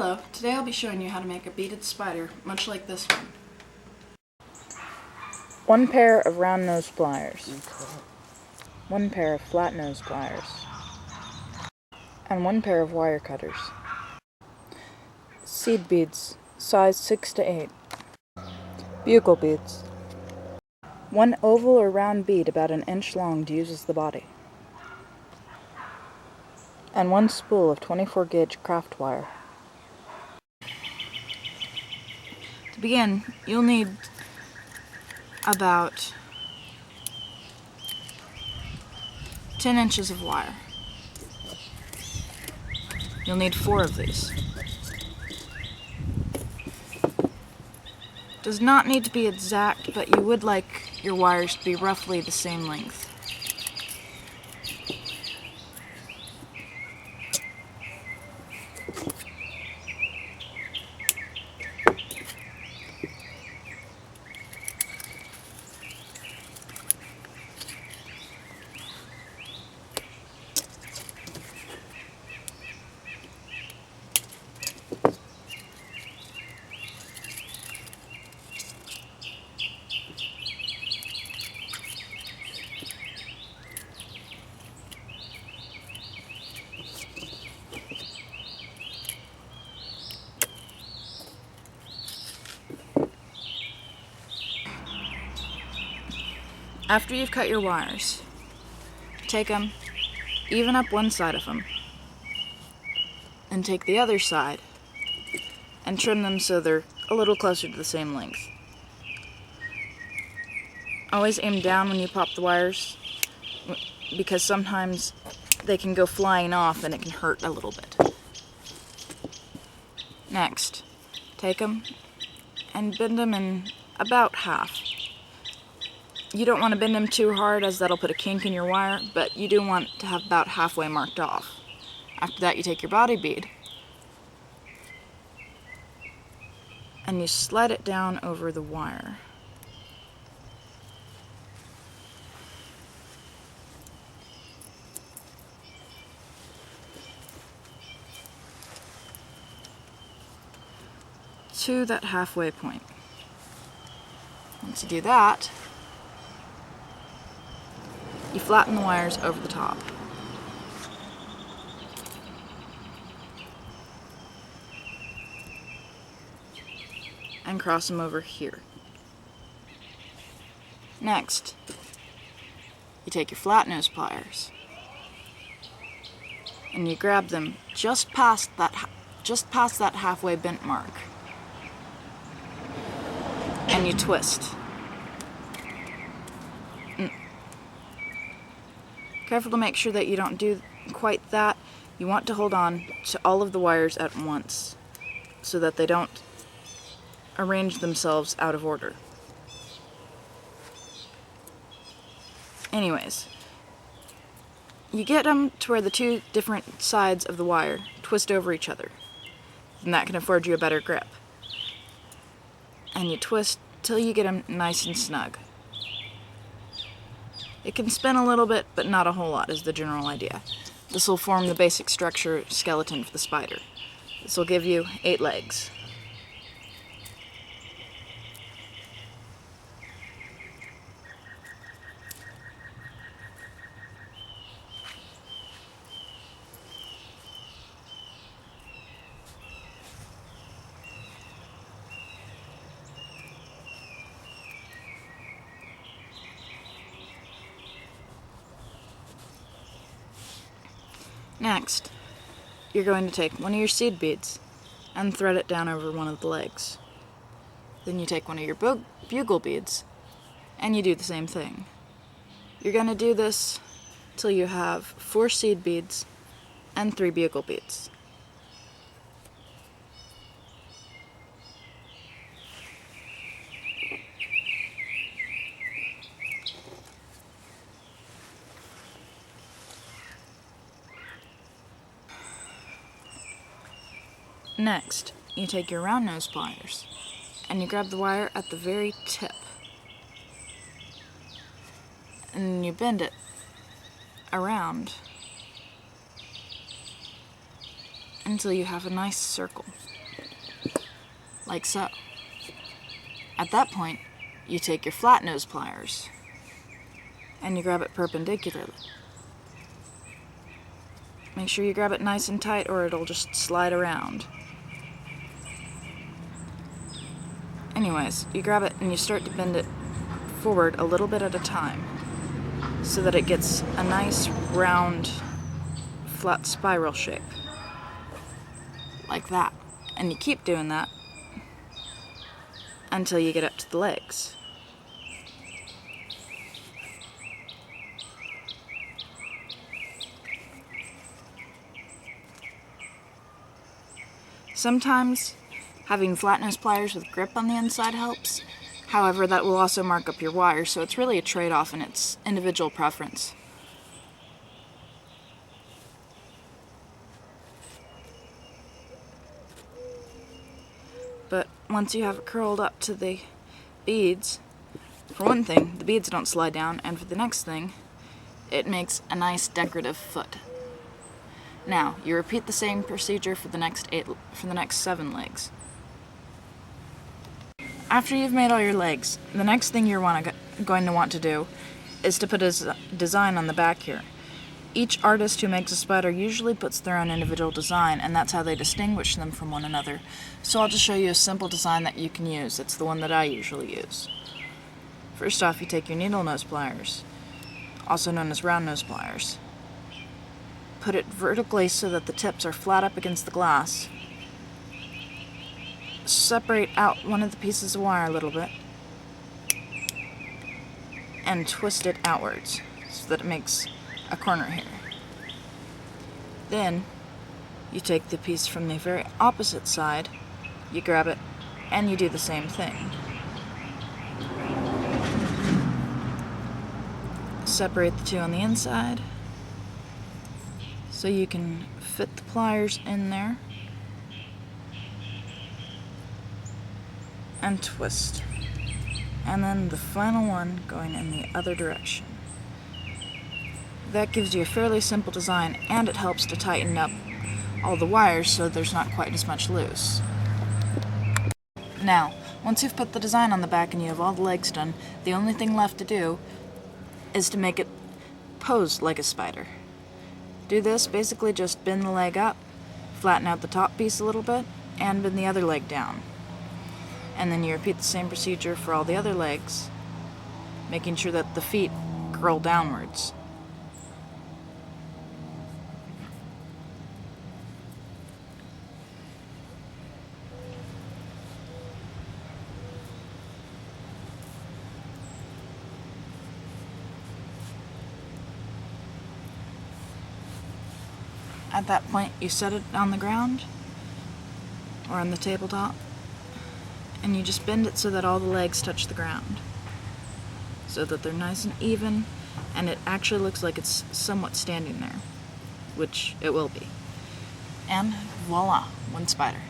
Hello, today I'll be showing you how to make a beaded spider, much like this one. One pair of round nose pliers, one pair of flat nose pliers, and one pair of wire cutters. Seed beads, size 6 to 8. Bugle beads. One oval or round bead about an inch long to use as the body. And one spool of 24 gauge craft wire. To begin, you'll need about 10 inches of wire. You'll need 4 of these. Does not need to be exact, but you would like your wires to be roughly the same length. After you've cut your wires, take them, even up one side of them, and take the other side and trim them so they're a little closer to the same length. Always aim down when you pop the wires, because sometimes they can go flying off and it can hurt a little bit. Next, take them and bend them in about half. You don't want to bend them too hard, as that'll put a kink in your wire, but you do want to have about halfway marked off. After that, you take your body bead and you slide it down over the wire. To that halfway point. Once you do that, you flatten the wires over the top. And cross them over here. Next, you take your flat nose pliers and you grab them just past that halfway bent mark. And you twist. Careful to make sure that you don't do quite that. You want to hold on to all of the wires at once so that they don't arrange themselves out of order. Anyways, you get them to where the two different sides of the wire twist over each other, and that can afford you a better grip. And you twist till you get them nice and snug. It can spin a little bit, but not a whole lot is the general idea. This will form the basic structure skeleton for the spider. This will give you 8 legs. Next, you're going to take one of your seed beads and thread it down over one of the legs. Then you take one of your bugle beads and you do the same thing. You're going to do this till you have 4 seed beads and 3 bugle beads. Next, you take your round nose pliers and you grab the wire at the very tip and you bend it around until you have a nice circle, like so. At that point, you take your flat nose pliers and you grab it perpendicularly. Make sure you grab it nice and tight or it'll just slide around. Anyways, you grab it and you start to bend it forward a little bit at a time so that it gets a nice round flat spiral shape. Like that. And you keep doing that until you get up to the legs. Sometimes having flat nose pliers with grip on the inside helps. However, that will also mark up your wire, so it's really a trade-off and it's individual preference. But once you have it curled up to the beads, for one thing, the beads don't slide down, and for the next thing, it makes a nice decorative foot. Now, you repeat the same procedure for the next 7 legs. After you've made all your legs, the next thing you're going to want to do is to put a design on the back here. Each artist who makes a spider usually puts their own individual design, and that's how they distinguish them from one another. So I'll just show you a simple design that you can use. It's the one that I usually use. First off, you take your needle nose pliers, also known as round nose pliers. Put it vertically so that the tips are flat up against the glass. Separate out one of the pieces of wire a little bit and twist it outwards so that it makes a corner here. Then you take the piece from the very opposite side, you grab it, and you do the same thing. Separate the two on the inside so you can fit the pliers in there and twist. And then the final one going in the other direction. That gives you a fairly simple design, and it helps to tighten up all the wires so there's not quite as much loose. Now, once you've put the design on the back and you have all the legs done, the only thing left to do is to make it pose like a spider. Do this, basically just bend the leg up, flatten out the top piece a little bit, and bend the other leg down. And then you repeat the same procedure for all the other legs, making sure that the feet curl downwards. At that point, you set it on the ground or on the tabletop, and you just bend it so that all the legs touch the ground, so that they're nice and even, and it actually looks like it's somewhat standing there, which it will be. And voila, one spider.